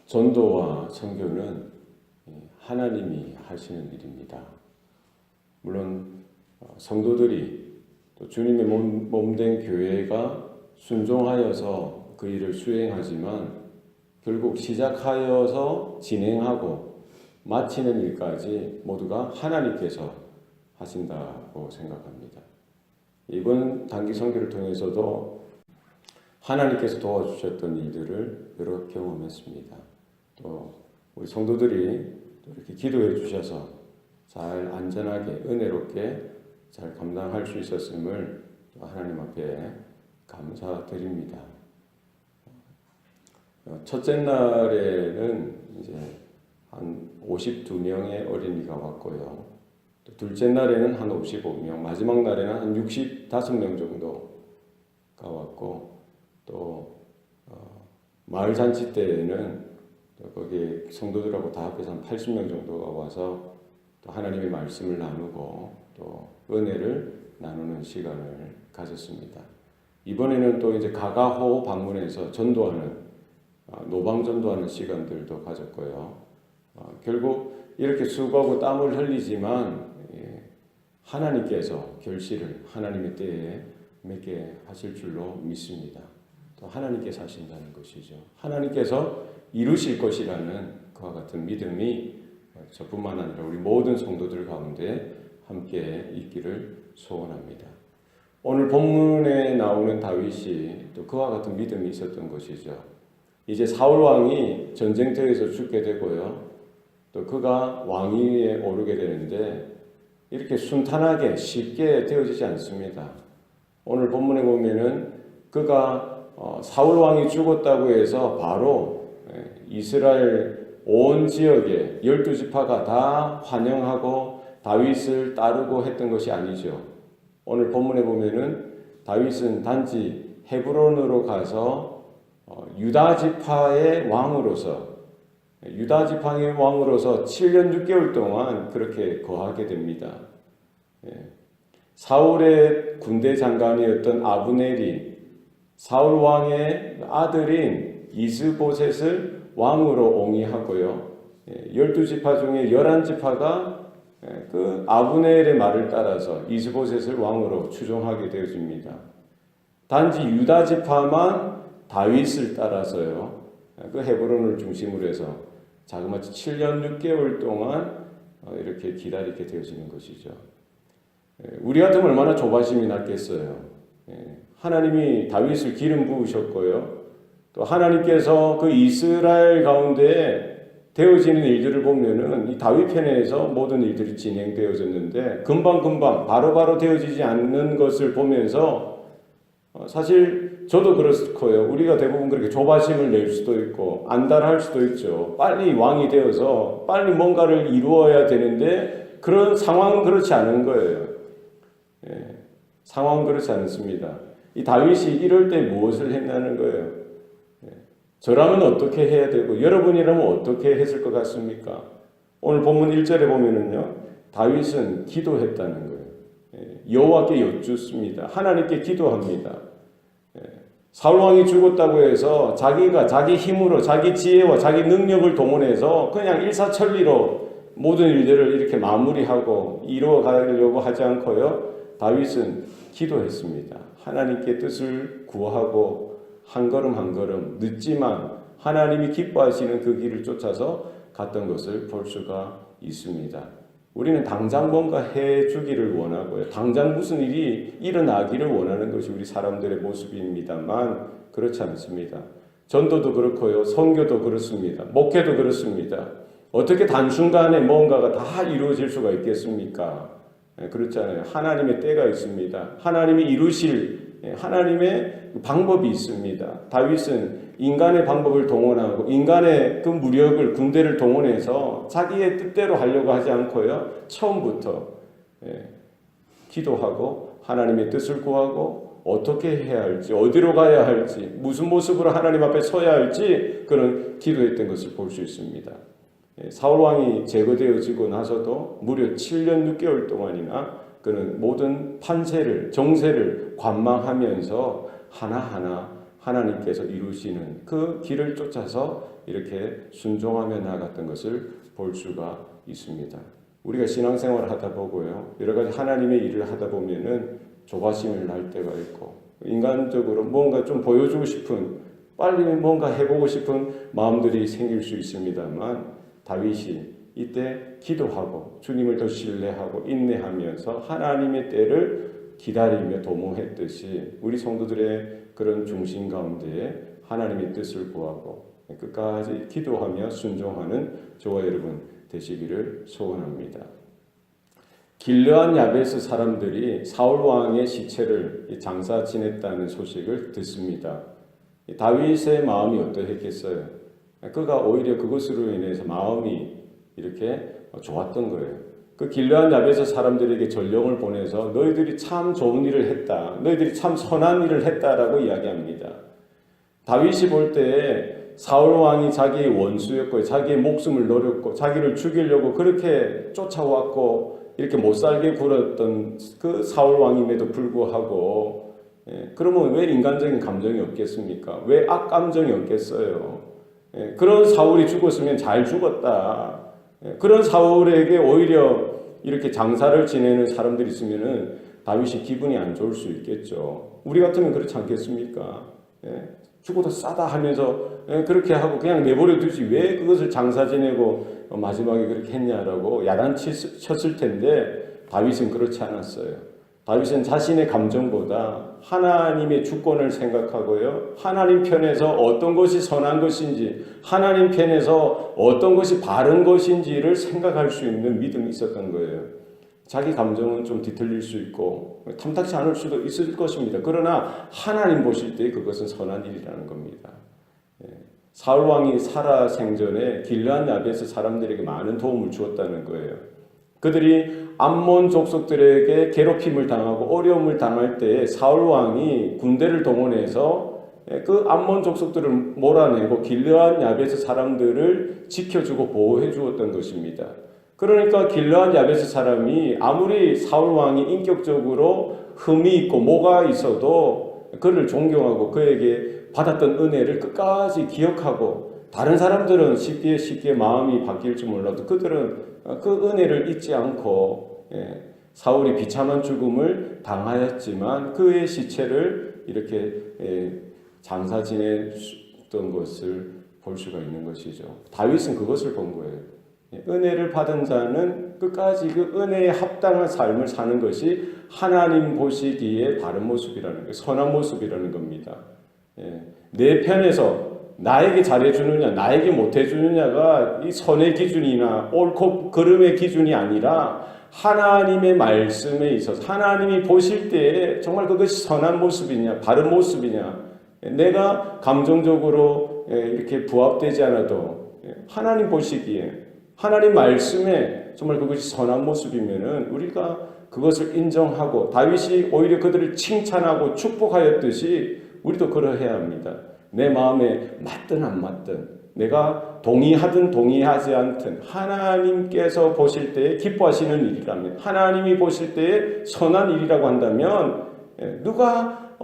전도와 선교는 하나님이 하시는 일입니다. 물론 성도들이 또 주님의 몸된 교회가 순종하여서 그 일을 수행하지만 결국 시작하여서 진행하고 마치는 일까지 모두가 하나님께서 하신다고 생각합니다. 이번 단기 선교를 통해서도 하나님께서 도와주셨던 일들을 여러 경험했습니다. 또 우리 성도들이 또 이렇게 기도해 주셔서 잘 안전하게 은혜롭게 잘 감당할 수 있었음을 하나님 앞에 감사드립니다. 첫째 날에는 이제 한 52명의 어린이가 왔고요. 또 둘째 날에는 한 55명, 마지막 날에는 한 65명 정도가 왔고, 또 마을 잔치 때에는 또 거기 성도들하고 다 합해서 한 80명 정도가 와서 또 하나님의 말씀을 나누고 또 은혜를 나누는 시간을 가졌습니다. 이번에는 또 이제 가가호 방문해서 전도하는 노방 전도하는 시간들도 가졌고요. 결국 이렇게 수고하고 땀을 흘리지만 하나님께서 결실을 하나님의 때에 맺게 하실 줄로 믿습니다. 또 하나님께서 하신다는 것이죠. 하나님께서 이루실 것이라는 그와 같은 믿음이 저뿐만 아니라 우리 모든 성도들 가운데 함께 있기를 소원합니다. 오늘 본문에 나오는 다윗이 또 그와 같은 믿음이 있었던 것이죠. 이제 사울 왕이 전쟁터에서 죽게 되고요. 또 그가 왕위에 오르게 되는데 이렇게 순탄하게 쉽게 되어지지 않습니다. 오늘 본문에 보면은 그가 사울 왕이 죽었다고 해서 바로 이스라엘 온 지역의 12지파가 다 환영하고 다윗을 따르고 했던 것이 아니죠. 오늘 본문에 보면은 다윗은 단지 헤브론으로 가서 유다 지파의 왕으로서 7년 6개월 동안 그렇게 거하게 됩니다. 사울의 군대 장관이었던 아브넬이 사울 왕의 아들인 이스보셋을 왕으로 옹이하고요. 12지파 중에 11지파가 그 아브넬의 말을 따라서 이스보셋을 왕으로 추종하게 되어집니다. 단지 유다 지파만 다윗을 따라서요. 그 헤브론을 중심으로 해서 자그마치 7년 6개월 동안 이렇게 기다리게 되어지는 것이죠. 우리 같으면 얼마나 조바심이 났겠어요. 하나님이 다윗을 기름 부으셨고요. 또 하나님께서 그 이스라엘 가운데 되어지는 일들을 보면은 이 다윗 편에서 모든 일들이 진행되어졌는데 금방금방 바로바로 되어지지 않는 것을 보면서 사실 저도 그렇고요. 우리가 대부분 그렇게 조바심을 낼 수도 있고 안달할 수도 있죠. 빨리 왕이 되어서 빨리 뭔가를 이루어야 되는데 그런 상황은 그렇지 않은 거예요. 상황은 그렇지 않습니다. 이 다윗이 이럴 때 무엇을 했냐는 거예요. 저라면 어떻게 해야 되고 여러분이라면 어떻게 했을 것 같습니까? 오늘 본문 1절에 보면은요. 다윗은 기도했다는 거예요. 여호와께 여쭙습니다. 하나님께 기도합니다. 사울 왕이 죽었다고 해서 자기가 자기 힘으로 자기 지혜와 자기 능력을 동원해서 그냥 일사천리로 모든 일들을 이렇게 마무리하고 이루어 가려고 하지 않고요. 다윗은 기도했습니다. 하나님께 뜻을 구하고 한 걸음 한 걸음 늦지만 하나님이 기뻐하시는 그 길을 쫓아서 갔던 것을 볼 수가 있습니다. 우리는 당장 뭔가 해주기를 원하고요. 당장 무슨 일이 일어나기를 원하는 것이 우리 사람들의 모습입니다만 그렇지 않습니다. 전도도 그렇고요. 선교도 그렇습니다. 목회도 그렇습니다. 어떻게 단순간에 뭔가가 다 이루어질 수가 있겠습니까? 그렇잖아요. 하나님의 때가 있습니다. 하나님이 이루실 하나님의 방법이 있습니다. 다윗은 인간의 방법을 동원하고 인간의 그 무력을 군대를 동원해서 자기의 뜻대로 하려고 하지 않고요. 처음부터 기도하고 하나님의 뜻을 구하고 어떻게 해야 할지 어디로 가야 할지 무슨 모습으로 하나님 앞에 서야 할지 그런 기도했던 것을 볼 수 있습니다. 사울 왕이 제거되어지고 나서도 무려 7년 6개월 동안이나 그는 모든 판세를 정세를 관망하면서 하나하나 하나님께서 이루시는 그 길을 쫓아서 이렇게 순종하며 나아갔던 것을 볼 수가 있습니다. 우리가 신앙생활을 하다 보고요, 여러 가지 하나님의 일을 하다 보면은 조바심을 날 때가 있고, 인간적으로 뭔가 좀 보여주고 싶은, 빨리 뭔가 해보고 싶은 마음들이 생길 수 있습니다만, 다윗이 이때 기도하고 주님을 더 신뢰하고 인내하면서 하나님의 때를 기다리며 도모했듯이 우리 성도들의 그런 중심 가운데에 하나님의 뜻을 구하고 끝까지 기도하며 순종하는 저와 여러분 되시기를 소원합니다. 길르앗 야베스 사람들이 사울 왕의 시체를 장사 지냈다는 소식을 듣습니다. 다윗의 마음이 어떠했겠어요? 그가 오히려 그것으로 인해서 마음이 이렇게 좋았던 거예요. 그 길르앗 야베스 사람들에게 전령을 보내서 너희들이 참 좋은 일을 했다, 너희들이 참 선한 일을 했다라고 이야기합니다. 다윗이 볼 때에 사울 왕이 자기의 원수였고 자기의 목숨을 노렸고 자기를 죽이려고 그렇게 쫓아왔고 이렇게 못살게 굴었던 그 사울 왕임에도 불구하고 그러면 왜 인간적인 감정이 없겠습니까? 왜 악감정이 없겠어요? 그런 사울이 죽었으면 잘 죽었다. 그런 사울에게 오히려 이렇게 장사를 지내는 사람들이 있으면은 다윗이 기분이 안 좋을 수 있겠죠. 우리 같으면 그렇지 않겠습니까? 죽어도 싸다 하면서 그렇게 하고 그냥 내버려 두지 왜 그것을 장사 지내고 마지막에 그렇게 했냐라고 야단쳤을 텐데 다윗은 그렇지 않았어요. 다윗은 자신의 감정보다 하나님의 주권을 생각하고요, 하나님 편에서 어떤 것이 선한 것인지, 하나님 편에서 어떤 것이 바른 것인지를 생각할 수 있는 믿음이 있었던 거예요. 자기 감정은 좀 뒤틀릴 수 있고 탐탁치 않을 수도 있을 것입니다. 그러나 하나님 보실 때 그것은 선한 일이라는 겁니다. 사울 왕이 살아 생전에 길르앗 야베스 사람들에게 많은 도움을 주었다는 거예요. 그들이 암몬 족속들에게 괴롭힘을 당하고 어려움을 당할 때 사울 왕이 군대를 동원해서 그 암몬 족속들을 몰아내고 길르앗 야베스 사람들을 지켜주고 보호해 주었던 것입니다. 그러니까 길르앗 야베스 사람이 아무리 사울 왕이 인격적으로 흠이 있고 뭐가 있어도 그를 존경하고 그에게 받았던 은혜를 끝까지 기억하고, 다른 사람들은 쉽게 마음이 바뀔지 몰라도 그들은 그 은혜를 잊지 않고 사울이 비참한 죽음을 당하였지만 그의 시체를 이렇게 장사 지냈던 것을 볼 수가 있는 것이죠. 다윗은 그것을 본 거예요. 은혜를 받은 자는 끝까지 그 은혜에 합당한 삶을 사는 것이 하나님 보시기에 바른 모습이라는 거예요. 선한 모습이라는 겁니다. 내 편에서 나에게 잘해주느냐 나에게 못해주느냐가 이 선의 기준이나 옳고 그름의 기준이 아니라 하나님의 말씀에 있어서 하나님이 보실 때에 정말 그것이 선한 모습이냐 바른 모습이냐, 내가 감정적으로 이렇게 부합되지 않아도 하나님 보시기에 하나님 말씀에 정말 그것이 선한 모습이면은 우리가 그것을 인정하고, 다윗이 오히려 그들을 칭찬하고 축복하였듯이 우리도 그러해야 합니다. 내 마음에 맞든 안 맞든, 내가 동의하든 동의하지 않든 하나님께서 보실 때에 기뻐하시는 일이라면, 하나님이 보실 때에 선한 일이라고 한다면 누가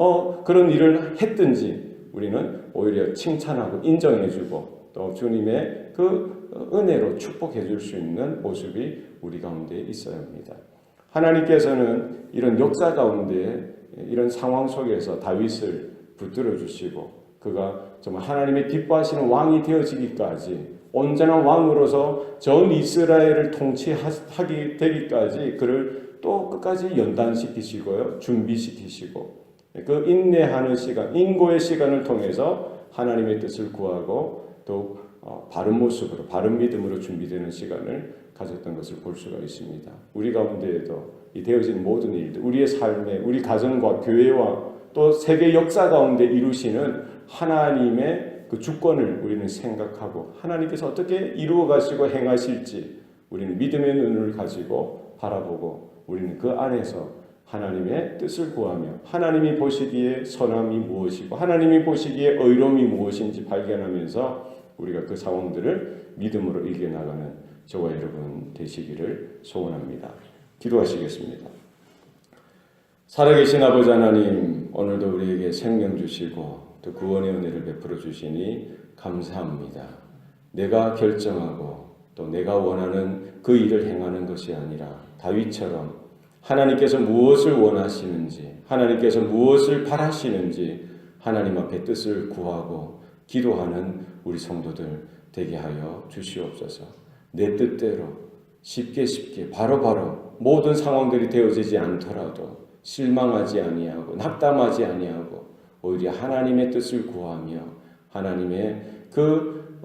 그런 일을 했든지 우리는 오히려 칭찬하고 인정해주고 또 주님의 그 은혜로 축복해 줄 수 있는 모습이 우리 가운데 있어야 합니다. 하나님께서는 이런 역사 가운데 이런 상황 속에서 다윗을 붙들어 주시고 그가 정말 하나님의 기뻐하시는 왕이 되어지기까지, 온전한 왕으로서 전 이스라엘을 통치하게 되기까지 그를 또 끝까지 연단시키시고요, 준비시키시고 그 인내하는 시간, 인고의 시간을 통해서 하나님의 뜻을 구하고 또 바른 모습으로, 바른 믿음으로 준비되는 시간을 가졌던 것을 볼 수가 있습니다. 우리 가운데에도 이 되어진 모든 일들, 우리의 삶에, 우리 가정과 교회와 또 세계 역사 가운데 이루시는 하나님의 그 주권을 우리는 생각하고 하나님께서 어떻게 이루어 가시고 행하실지 우리는 믿음의 눈을 가지고 바라보고 우리는 그 안에서 하나님의 뜻을 구하며 하나님이 보시기에 선함이 무엇이고 하나님이 보시기에 의로움이 무엇인지 발견하면서 우리가 그 상황들을 믿음으로 이겨나가는 저와 여러분 되시기를 소원합니다. 기도하시겠습니다. 살아계신 아버지 하나님, 오늘도 우리에게 생명 주시고 또 구원의 은혜를 베풀어 주시니 감사합니다. 내가 결정하고 또 내가 원하는 그 일을 행하는 것이 아니라 다윗처럼 하나님께서 무엇을 원하시는지, 하나님께서 무엇을 바라시는지 하나님 앞에 뜻을 구하고 기도하는 우리 성도들 되게 하여 주시옵소서. 내 뜻대로 쉽게 바로바로 모든 상황들이 되어지지 않더라도 실망하지 아니하고 낙담하지 아니하고 오히려 하나님의 뜻을 구하며 하나님의 그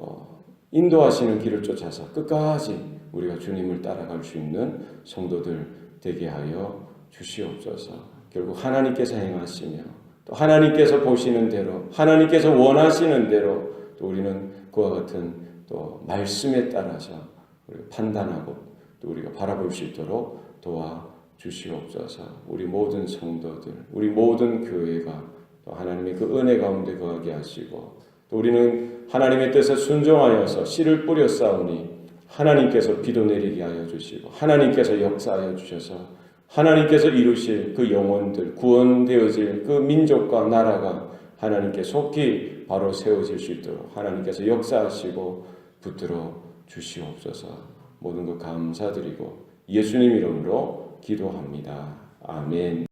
인도하시는 길을 쫓아서 끝까지 우리가 주님을 따라갈 수 있는 성도들 되게 하여 주시옵소서. 결국 하나님께서 행하시며 또 하나님께서 보시는 대로 하나님께서 원하시는 대로 또 우리는 그와 같은 또 말씀에 따라서 우리가 판단하고 또 우리가 바라볼 수 있도록 도와 주시옵소서. 우리 모든 성도들, 우리 모든 교회가 또 하나님의 그 은혜 가운데 거하게 하시고 또 우리는 하나님의 뜻에 순종하여서 씨를 뿌려 싸우니 하나님께서 비도 내리게 하여 주시고 하나님께서 역사하여 주셔서 하나님께서 이루실 그 영혼들 구원되어질 그 민족과 나라가 하나님께 속히 바로 세워질 수 있도록 하나님께서 역사하시고 붙들어 주시옵소서. 모든 것 감사드리고 예수님 이름으로 기도합니다. 아멘.